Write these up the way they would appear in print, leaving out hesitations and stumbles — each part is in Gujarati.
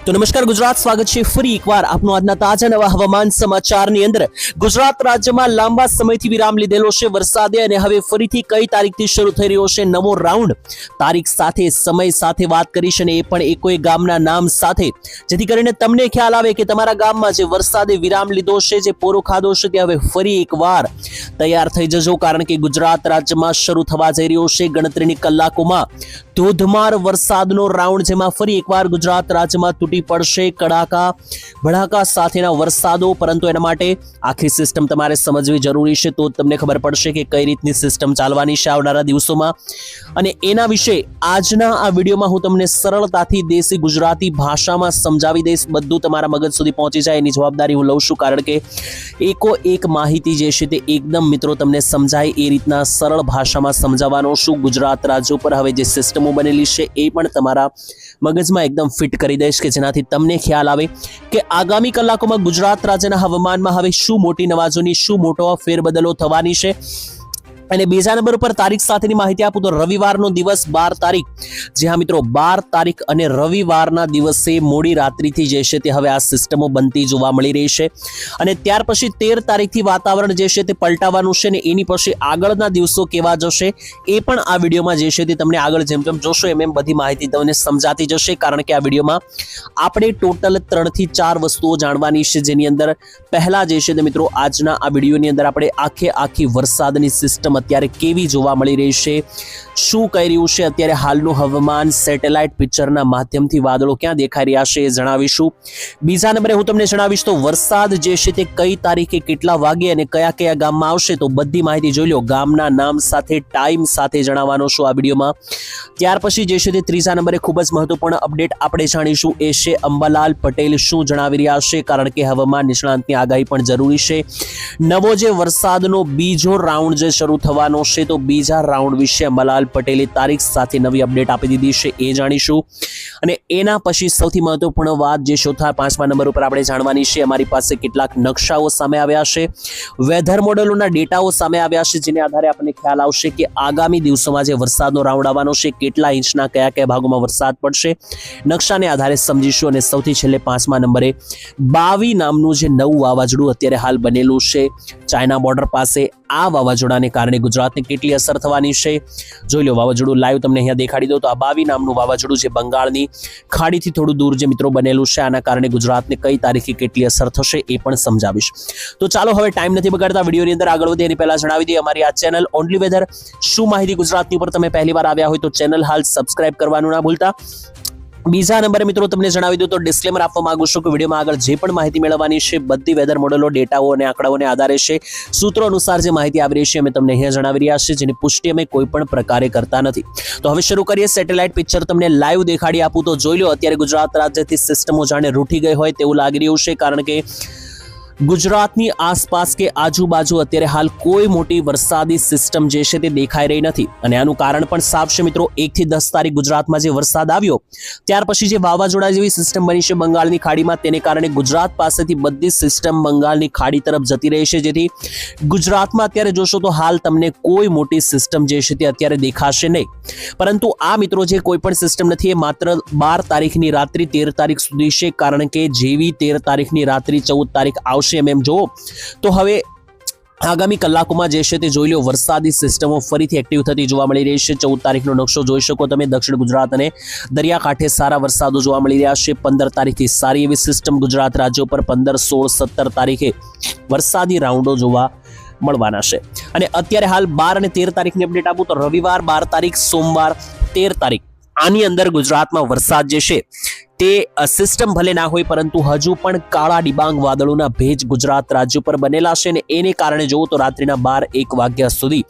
તો નમસ્કાર ગુજરાત, સ્વાગત છે ફરી એકવાર આપનો આજના તાજા નવા હવામાન સમાચારની અંદર। ગુજરાત રાજ્યમાં લાંબા સમયથી વિરામ લીધેલો છે વરસાદે અને હવે ફરીથી કઈ તારીખથી શરૂ થઈ રહ્યો છે નવો રાઉન્ડ, તારીખ સાથે સમય સાથે વાત કરીશ અને એ પણ એકોય ગામના નામ સાથે, જેથી કરીને તમને ખ્યાલ આવે કે તમારા ગામમાં જે વરસાદે વિરામ લીધો છે, જે પોરો ખાધો છે, તે હવે ફરી એકવાર તૈયાર થઈ જજો, કારણ કે ગુજરાત રાજ્યમાં શરૂ થવા જઈ રહ્યો છે ગણતરીની કલાકોમાં ધોધમાર વરસાદનો રાઉન્ડ, જેમાં ફરી એકવાર ગુજરાત રાજ્યમાં તૂટી પડશે કડાકા ભડાકા સાથેના વરસાદો। પરંતુ એના માટે આખી સિસ્ટમ તમારે સમજવી જરૂરી છે, તો તમને ખબર પડશે કે કઈ રીતની સિસ્ટમ ચાલવાની છે આવનારા દિવસોમાં। અને એના વિશે આજના આ વિડીયોમાં હું તમને સરળતાથી દેશી ગુજરાતી ભાષામાં સમજાવી દઈશ, બધું તમારા મગજ સુધી પહોંચી જાય એની જવાબદારી હું લઉં છું, કારણ કે એકો એક માહિતી જે છે તે એકદમ મિત્રો તમને સમજાય એ રીતના સરળ ભાષામાં સમજાવવાનો છું। ગુજરાત રાજ્ય ઉપર હવે જે સિસ્ટમો બનેલી છે એ પણ તમારા મગજમાં એકદમ ફિટ કરી દઈશ કે જેનાથી તમને ખ્યાલ આવે કે આગામી કલાકોમાં ગુજરાત રાજ્યના હવામાનમાં હવે શું મોટી નવાજોની, શું મોટો ફેરબદલો થવાની છે। અને બીજા નંબર ઉપર તારીખ સાથેની માહિતી આપું તો રવિવારનો દિવસ 12 તારીખ, જી હા મિત્રો 12 તારીખ અને રવિવારના દિવસે મોડી રાત્રિથી જે છે તે હવે આ સિસ્ટમો બનતી જોવા મળી રહી છે। અને ત્યાર પછી 13 તારીખથી વાતાવરણ જે છે તે પલટાવાનું છે ને એની પછી આગળના દિવસો કેવા જશે એ પણ આ વિડીયોમાં જે છે તે તમને આગળ જેમ જેમ જોશો એમ એમ બધી માહિતી તમને સમજાતી જશે, કારણ કે આ વિડીયોમાં આપણે ટોટલ 3 થી 4 વસ્તુઓ જાણવાની છે, જેની અંદર પહેલા જે છે તે મિત્રો આજના આ વિડીયોની અંદર આપણે આખી વરસાદની સિસ્ટમ અત્યારે કેવી જોવા મળી રહી છે, શું કહી રહ્યું છે અત્યારે હાલનું હવામાન, સેટેલાઇટ પિક્ચરના માધ્યમથી વાદળો ક્યાં દેખાઈ રહ્યા છે એ જણાવીશું। બીજા નંબરે હું તમને જણાવીશ તો વરસાદ જે છે તે કઈ તારીખે કેટલા વાગે અને કયા કયા ગામમાં આવશે, તો બધી માહિતી જોઈ લો, ગામના નામ સાથે ટાઈમ સાથે જણાવવાનો છું આ વિડીયોમાં। ત્યાર પછી જે છે તે ત્રીજા નંબરે ખૂબ જ મહત્વપૂર્ણ અપડેટ આપણે જાણીશું, એ છે અંબાલાલ પટેલ શું જણાવી રહ્યા છે, કારણ કે હવામાન નિષ્ણાંતની આગાહી પણ જરૂરી છે। નવો જે વરસાદનો બીજો રાઉન્ડ જે શરૂ થવાનો છે, તો બીજા રાઉન્ડ વિશે અંબાલાલ પટેલે તારીખ સાથે નવી અપડેટ આપી દીધી છે એ જાણીશું। અને એના પછી સૌથી મહત્વપૂર્ણ વાત જે ચોથા પાંચમા નંબર ઉપર આપણે જાણવાની છે, અમારી પાસે કેટલાક નકશાઓ સામે આવ્યા છે, વેધર મોડેલોના ડેટાઓ સામે આવ્યા છે, જેને આધારે આપણને ખ્યાલ આવશે કે આગામી દિવસોમાં જે વરસાદનો રાઉન્ડ આવવાનો છે કેટલા ઇંચના કયા કયા ભાગોમાં વરસાદ પડશે, નકશાને આધારે સમજીશું। અને સૌથી છેલ્લે પાંચમા નંબરે 22 નામનું જે નવું વાવાઝોડું અત્યારે હાલ બનેલું છે ચાઇના બોર્ડર પાસે, આ વાવાઝોડાને કારણે ગુજરાતને કેટલી અસર થવાની છે જોઈ લો। વાવાઝોડું લાઈવ તમને અહીંયા દેખાડી દો તો આ 22 નામનું વાવાઝોડું જે બંગાળની ખાડીથી થોડું દૂર જે મિત્રો બનેલું છે, આના કારણે ગુજરાતને કઈ તારીખે કેટલી અસર થશે એ પણ સમજાવીશ। તો ચાલો હવે ટાઈમ નથી બગાડતા, વિડીયોની અંદર આગળ વધીએ એની પહેલા જણાવી દઈએ અમારી આ ચેનલ ઓનલી વેધર શું માહિતી ગુજરાતની ઉપર તમે પહેલી વાર આવ્યા હોય તો ચેનલ હાલ સબસ્ક્રાઇબ કરવાનું ના ભૂલતા। બીજા નંબરે મિત્રો તમને જણાવી દઉં તો ડિસ્ક્લેમર આપવા માંગુ છું કે વિડીયોમાં આગળ જે પણ માહિતી મેળવવાની છે બધી વેધર મોડેલો, ડેટાઓ અને આંકડાઓને આધારે છે, સૂત્રો અનુસાર જે માહિતી આવી રહી છે અમે તમને અહીંયા જણાવી રહ્યા છે, જેની પુષ્ટિ અમે કોઈ પણ પ્રકારે કરતા નથી। તો હવે શરૂ કરીએ, સેટેલાઇટ પિક્ચર તમને લાઈવ દેખાડી આપું તો જોઈ લો, અત્યારે ગુજરાત રાજ્યથી સિસ્ટમો જાણે રૂઠી ગઈ હોય તેવું લાગી રહ્યું છે, કારણ કે ગુજરાતની આસપાસ કે આજુબાજુ અત્યારે હાલ કોઈ મોટી વરસાદી સિસ્ટમ જે છે તે દેખાઈ રહી નથી। અને આનું કારણ પણ સાફ છે મિત્રો, 1 થી 10 તારીખ ગુજરાતમાં જે વરસાદ આવ્યો ત્યાર પછી જે વાવાઝોડા જેવી સિસ્ટમ બની છે બંગાળની ખાડીમાં, તેને કારણે ગુજરાત પાસેથી બધી સિસ્ટમ બંગાળની ખાડી તરફ જતી રહી છે, જેથી ગુજરાતમાં અત્યારે જોશો તો હાલ તમને કોઈ મોટી સિસ્ટમ જે છે તે અત્યારે દેખાશે નહીં। પરંતુ આ મિત્રો જે કોઈ પણ સિસ્ટમ નથી, એ માત્ર 12 તારીખની રાત્રિ 13 તારીખ સુધી છે, કારણ કે જેવી 13 તારીખની રાત્રિ 14 તારીખ આવશે એમ જો તો હવે આગામી કલાકોમાં જે છે તે જોઈ લો વરસાદી સિસ્ટમો ફરીથી એક્ટિવ થતી જોવા મળી રહી છે। 14 તારીખનો નકશો જોઈ શકો તમે, દક્ષિણ ગુજરાત અને દરિયાકાંઠે સારા વરસાદો જોવા મળી રહ્યા છે। 15 તારીખથી સારી એવી સિસ્ટમ ગુજરાત રાજ્ય ઉપર 15, 16, 17 તારીખે વરસાદી રાઉન્ડો જોવા મળવાના છે। અને અત્યારે હાલ 12 અને 13 તારીખની અપડેટ આપું તો રવિવાર 12 તારીખ, સોમવાર 13 તારીખ, આની અંદર ગુજરાતમાં વરસાદ જે છે તે સિસ્ટમ ભલે ના હોય પરંતુ હજુ પણ કાળા ડિબાંગ વાદળોના ભેજ ગુજરાત રાજ્ય પર બનેલા છે, અને એને કારણે જોવો તો રાત્રિના 12-1 વાગ્યા સુધી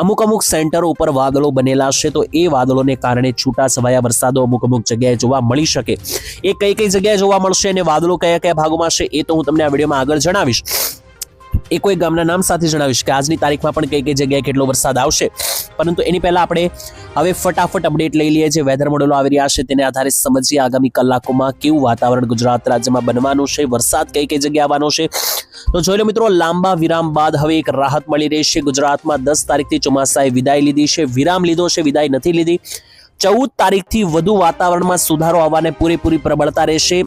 અમુક સેન્ટરો ઉપર વાદળો બનેલા છે, તો એ વાદળોને કારણે છૂટા છવાયા વરસાદો અમુક જગ્યાએ જોવા મળી શકે। એ કઈ જગ્યાએ જોવા મળશે અને વાદળો કયા કયા ભાગોમાં છે એ તો હું તમને આ વિડીયોમાં આગળ જણાવીશ। એ કોઈ ગામના નામ સાથે જણાવીશ કે આજની તારીખમાં પણ કઈ જગ્યાએ કેટલો વરસાદ આવશે, પરંતુ એની પહેલા આપણે હવે ફટાફટ અપડેટ લઈ લઈએ, જે વેધર મોડેલો આવી રહ્યા છે તેને આધારે સમજીએ આગામી કલાકોમાં કેવું વાતાવરણ ગુજરાત રાજ્યમાં બનવાનું છે, વરસાદ કઈ જગ્યાએ આવવાનો છે। તો જોઈ લો મિત્રો, લાંબા વિરામ બાદ હવે એક રાહત મળી રહી છે ગુજરાતમાં। 10 તારીખથી ચોમાસાએ વિદાય લીધી છે, વિરામ લીધો છે, વિદાય નથી લીધી। 14 તારીખથી વધુ વાતાવરણમાં સુધારો આવવાને પૂરેપૂરી પ્રબળતા રહેશે.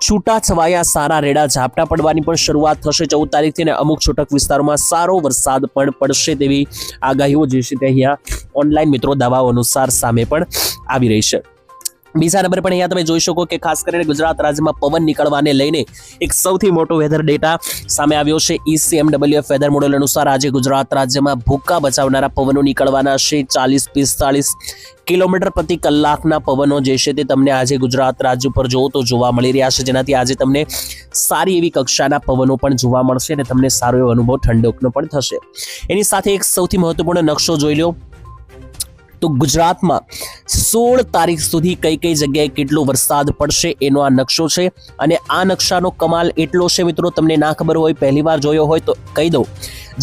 છૂટાછવાયા સારા રેડા ઝાપટા પડવાની પણ શરૂઆત થશે 14 તારીખથી, અને અમુક છૂટક વિસ્તારોમાં સારો વરસાદ પણ પડશે તેવી આગાહીઓ જે છે તે અહીંયા ઓનલાઈન મિત્રો દાવાઓ અનુસાર સામે પણ આવી રહી છે. બીજા નંબર પર અહીંયા તમે જોઈ શકો કે ખાસ કરીને ગુજરાત રાજ્યમાં પવન નીકળવાને લઈને એક સૌથી મોટો વેધર ડેટા સામે આવ્યો છે. ECMWF વેધર મોડેલ અનુસાર આજે ગુજરાત રાજ્યમાં ભૂક્કા બચાવનારા પવનો નીકળવાના છે. 40-45 કિલોમીટર પ્રતિ કલાકના પવનો જે છે તે તમને આજે ગુજરાત રાજ્ય પર જોવો તો જોવા મળી રહ્યા છે, જેનાથી આજે તમને સારી એવી કક્ષાના પવનો પણ જોવા મળશે અને તમને સારો એવો અનુભવ ઠંડકનો પણ થશે. એની સાથે એક સૌથી મહત્વપૂર્ણ નકશો જોઈ લો તો ગુજરાતમાં 16 તારીખ સુધી કઈ કઈ જગ્યાએ કેટલો વરસાદ પડશે એનો આ નકશો છે. અને આ નકશાનો કમાલ એટલો છે મિત્રો, તમને ના ખબર હોય, પહેલી વાર જોયો હોય તો કહી દઉં.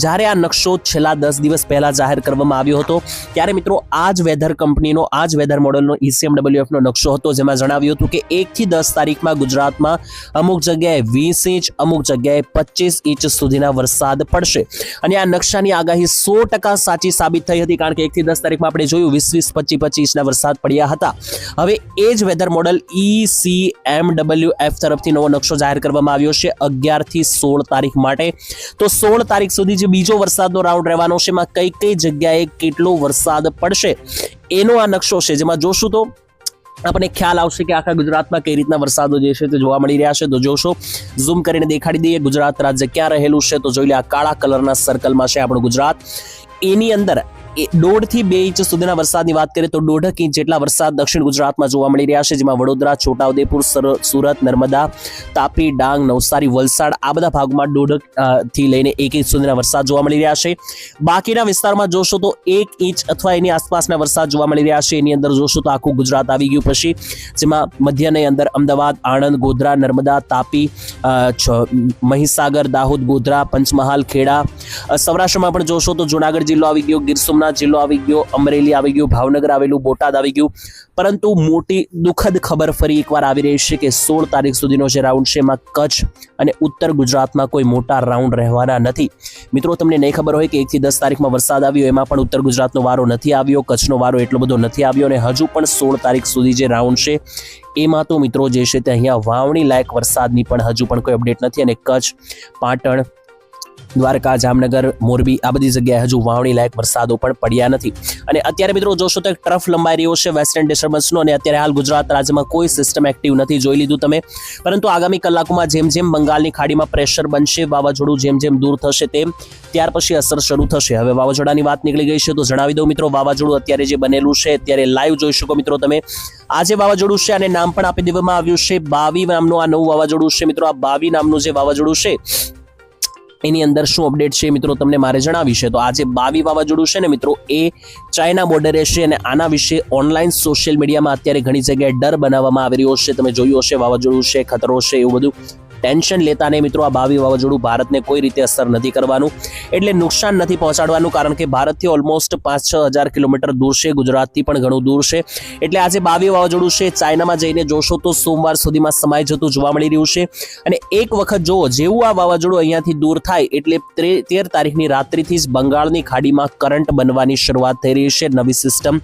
જ્યારે આ નકશો છેલ્લા 10 દિવસ પહેલા જાહેર કરવામાં આવ્યો હતો ત્યારે મિત્રો આ જ વેધર કંપનીનો, આ જ વેધર મોડેલનો ECMWF નો નકશો હતો, જેમાં જણાવ્યું હતું કે 1 થી 10 તારીખમાં ગુજરાતમાં અમુક જગ્યાએ 20 ઇંચ, અમુક જગ્યાએ 25 ઇંચ સુધીના વરસાદ પડશે. અને આ નકશાની આગાહી 100% સાચી સાબિત થઈ હતી, કારણ કે 1 થી 10 તારીખમાં આપણે જોયું 20-20, 25-25 ઇંચના વરસાદ પડ્યા હતા. હવે એ જ વેધર મોડેલ ECMWF તરફથી નવો નકશો જાહેર કરવામાં આવ્યો છે 11 થી 16 તારીખ માટે. તો 16 તારીખ સુધી જે બીજો વરસાદનો રાઉન્ડ રહેવાનો છે, એમાં કઈ કઈ જગ્યાએ કેટલો વરસાદ પડશે એનો આ નકશો છે, જેમાં જોશું તો આપણને ખ્યાલ આવશે કે આખા ગુજરાતમાં કઈ રીતના વરસાદો જે છે તે જોવા મળી રહ્યા છે. તો જોશો, ઝૂમ કરીને દેખાડી દઈએ ગુજરાત રાજ્ય ક્યાં રહેલું છે. તો જોઈ લે, આ કાળા કલરના સર્કલમાં છે આપણું ગુજરાત. એની અંદર 1.5 થી 2 ઇંચ સુધીના વરસાદની વાત કરીએ તો 1.5 ઇંચ જેટલા વરસાદ દક્ષિણ ગુજરાતમાં જોવા મળી રહ્યા છે, જેમાં વડોદરા, છોટાઉદેપુર, સુરત, નર્મદા, તાપી, ડાંગ, નવસારી, વલસાડ આ બધા ભાગમાં 1.5 થી લઈને 1 ઇંચ સુધીના વરસાદ જોવા મળી રહ્યા છે. બાકીના વિસ્તારમાં જોશો તો 1 ઇંચ અથવા એની આસપાસના વરસાદ જોવા મળી રહ્યા છે. એની અંદર જોશો તો આખું ગુજરાત આવી ગયું. પછી જેમાં મધ્યની અંદર અમદાવાદ, આણંદ, ગોધરા, નર્મદા, તાપી, મહીસાગર, દાહોદ, ગોધરા, પંચમહાલ, ખેડા. સૌરાષ્ટ્રમાં પણ જોશો તો જુનાગઢ જિલ્લો આવી ગયો, ગીર સોમનાથ જિલ્લો આવી ગયો, અમરેલી આવી ગયું, ભાવનગર આવેલું, બોટાદ આવી ગયું. પરંતુ મોટી દુઃખદ ખબર ફરી એકવાર આવી રહી છે કે 16 તારીખ સુધીનો જે રાઉન્ડ છે એમાં કચ્છ અને ઉત્તર ગુજરાતમાં કોઈ મોટા રાઉન્ડ રહેવાના નથી. મિત્રો, તમને નહીં ખબર હોય કે 1 થી 10 તારીખમાં વરસાદ આવ્યો, એમાં પણ ઉત્તર ગુજરાતનો વારો નથી આવ્યો, કચ્છનો વારો એટલો બધો નથી આવ્યો, અને હજુ પણ 16 તારીખ સુધી જે રાઉન્ડ છે એમાં તો મિત્રો જે છે તે અહીંયા વાવણી લાયક વરસાદની પણ હજુ પણ કોઈ અપડેટ નથી. અને કચ્છ, પાટણ, દ્વારકા, જામનગર, મોરબી આ બધી જગ્યાએ હજુ વાવણી લાયક વરસાદો પણ પડ્યા નથી. અને અત્યારે મિત્રો જોશો તો એક ટ્રફ લંબાઈ રહ્યો છે વેસ્ટર્ન ડિસ્ટર્બન્સનો, અને અત્યારે હાલ ગુજરાત રાજ્યમાં કોઈ સિસ્ટમ એક્ટિવ નથી, જોઈ લીધું તમે. પરંતુ આગામી કલાકોમાં જેમ જેમ બંગાળની ખાડીમાં પ્રેશર બનશે, વાવાઝોડું જેમ જેમ દૂર થશે તેમ ત્યાર પછી અસર શરૂ થશે. હવે વાવાઝોડાની વાત નીકળી ગઈ છે તો જણાવી દઉં મિત્રો, વાવાઝોડું અત્યારે જે બનેલું છે અત્યારે લાઈવ જોઈ શકો મિત્રો તમે. આ જે વાવાઝોડું છે આને નામ પણ આપી દેવામાં આવ્યું છે બાવી નામનું. આ નવું વાવાઝોડું છે મિત્રો. આ બાવી નામનું જે વાવાઝોડું છે એની અંદર શું અપડેટ છે મિત્રો તમને મારે જણાવી છે. તો આ જે બાવી વાવાઝોડું છે ને મિત્રો, એ ચાઇના બોર્ડરે છે, અને આના વિશે ઓનલાઈન સોશિયલ મીડિયામાં અત્યારે ઘણી જગ્યાએ ડર બનાવવામાં આવી રહ્યો છે. તમે જોયું હશે, વાવાઝોડું છે, ખતરો છે, એવું બધું. ટેન્શન લેતા નહીં મિત્રો. આ બાવી વાવાઝોડું ભારતને કોઈ રીતે અસર નથી કરવાનું, એટલે નુકસાન નથી પહોંચાડવાનું, કારણ કે ભારતથી ઓલમોસ્ટ 5-6 હજાર કિલોમીટર દૂર છે, ગુજરાતથી પણ ઘણું દૂર છે. એટલે આજે બાવી વાવાઝોડું છે ચાઇનામાં જઈને જોશો તો સોમવાર સુધીમાં સમાઈ જતું જોવા મળી રહ્યું છે. અને એક વખત જુઓ, જેવું આ વાવાઝોડું અહીંયાથી દૂર થાય એટલે 13 તારીખની રાત્રિથી જ બંગાળની ખાડીમાં કરંટ બનવાની શરૂઆત થઈ રહી છે. નવી સિસ્ટમ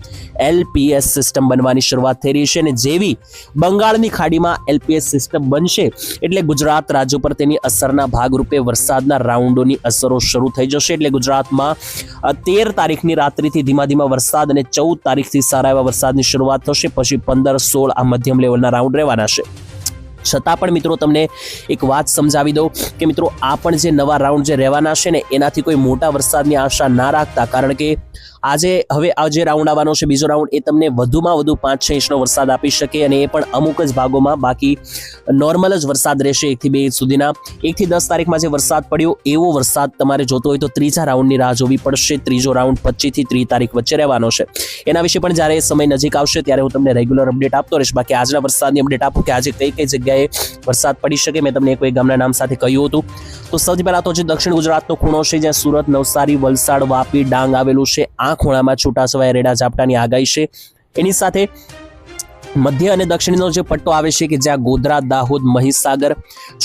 LPS સિસ્ટમ બનવાની શરૂઆત થઈ રહી છે, અને જેવી બંગાળની ખાડીમાં LPS સિસ્ટમ બનશે એટલે ગુજરાત રાજ્ય પર તેની અસરના ભાગરૂપે વરસાદના રાઉન્ડોની અસરો શરૂ થઈ જશે. એટલે ગુજરાતમાં 13 તારીખની રાત્રિથી ધીમા ધીમા વરસાદ અને 14 તારીખથી સારા એવા વરસાદની શરૂઆત થશે. પછી 15-16 આ મધ્યમ લેવલના રાઉન્ડ રહેવાના છે. છતાં પણ મિત્રો તમને એક વાત સમજાવી દઉં કે મિત્રો, આ પણ જે નવા રાઉન્ડ જે રહેવાના છે ને, એનાથી કોઈ મોટા વરસાદની આશા ના રાખતા, કારણ કે આજે હવે આ જે રાઉન્ડ આવવાનો છે બીજો રાઉન્ડ, એ તમને વધુમાં વધુ 5-6 ઇંચનો વરસાદ આપી શકે, અને એ પણ અમુક જ ભાગોમાં. બાકી નોર્મલ જ વરસાદ રહેશે 1 થી 2 ઇંચ સુધીના. 1 થી 10 તારીખમાં જે વરસાદ પડ્યો એવો વરસાદ તમારે જોતો હોય તો ત્રીજા રાઉન્ડની રાહ જોવી પડશે. ત્રીજો રાઉન્ડ 25 થી 30 તારીખ વચ્ચે રહેવાનો છે. એના વિશે પણ જ્યારે સમય નજીક આવશે ત્યારે હું તમને રેગ્યુલર અપડેટ આપતો રહીશ. બાકી આજના વરસાદની અપડેટ આપું કે આજે કઈ કઈ જગ્યાએ વરસાદ પડી શકે. મેં તમને કોઈ ગામના નામ સાથે કહ્યું હતું. તો સૌથી પહેલા તો જે દક્ષિણ ગુજરાતનો ખૂણો છે, જ્યાં સુરત, નવસારી, વલસાડ, વાપી, ડાંગ આવેલું છે, આ ખૂણામાં છૂટાછવાયા રેડા ઝાપટાની આગાહી છે. એની સાથે મધ્ય અને દક્ષિણનો જે પટ્ટો આવે છે કે જ્યાં ગોધરા, દાહોદ, મહીસાગર,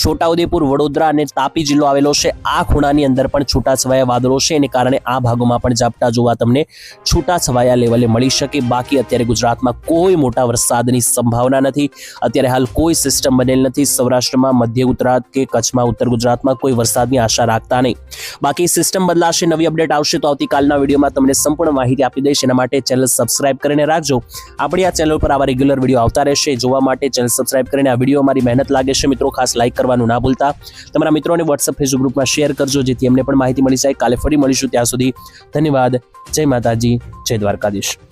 છોટાઉદેપુર, વડોદરા અને તાપી જિલ્લો આવેલો છે, આ ખૂણાની અંદર પણ છૂટાછવાયા વાદળો છે, એને કારણે આ ભાગોમાં પણ ઝાપટા જોવા તમને છૂટાછવાયા લેવલે મળી શકે. બાકી અત્યારે ગુજરાતમાં કોઈ મોટા વરસાદની સંભાવના નથી. અત્યારે હાલ કોઈ સિસ્ટમ બનેલ નથી. સૌરાષ્ટ્રમાં, મધ્ય ગુજરાત કે કચ્છમાં, ઉત્તર ગુજરાતમાં કોઈ વરસાદની આશા રાખતા નહીં. બાકી સિસ્ટમ બદલાશે, નવી અપડેટ આવશે તો આવતીકાલના વિડીયોમાં તમને સંપૂર્ણ માહિતી આપી દઈશ. એના માટે ચેનલ સબસ્ક્રાઇબ કરીને રાખજો. આપણી આ ચેનલ પર આવા રેગ્યુલર વિડીયો આવતા રહેશે. જોવા માટે ચેનલ સબસ્ક્રાઇબ કરીને આ વિડીયો અમારી મહેનત લાગે છે મિત્રો. ખાસ લાઈક કરવાનું ના ભૂલતા. તમારા મિત્રોને વોટ્સઅપ, ફેસબુક ગ્રુપમાં શેર કરજો જેથી એમને પણ માહિતી મળી જાય. કાલે ફરી મળીશું. ત્યાં સુધી ધન્યવાદ. જય માતાજી, જય દ્વારકાધીશ.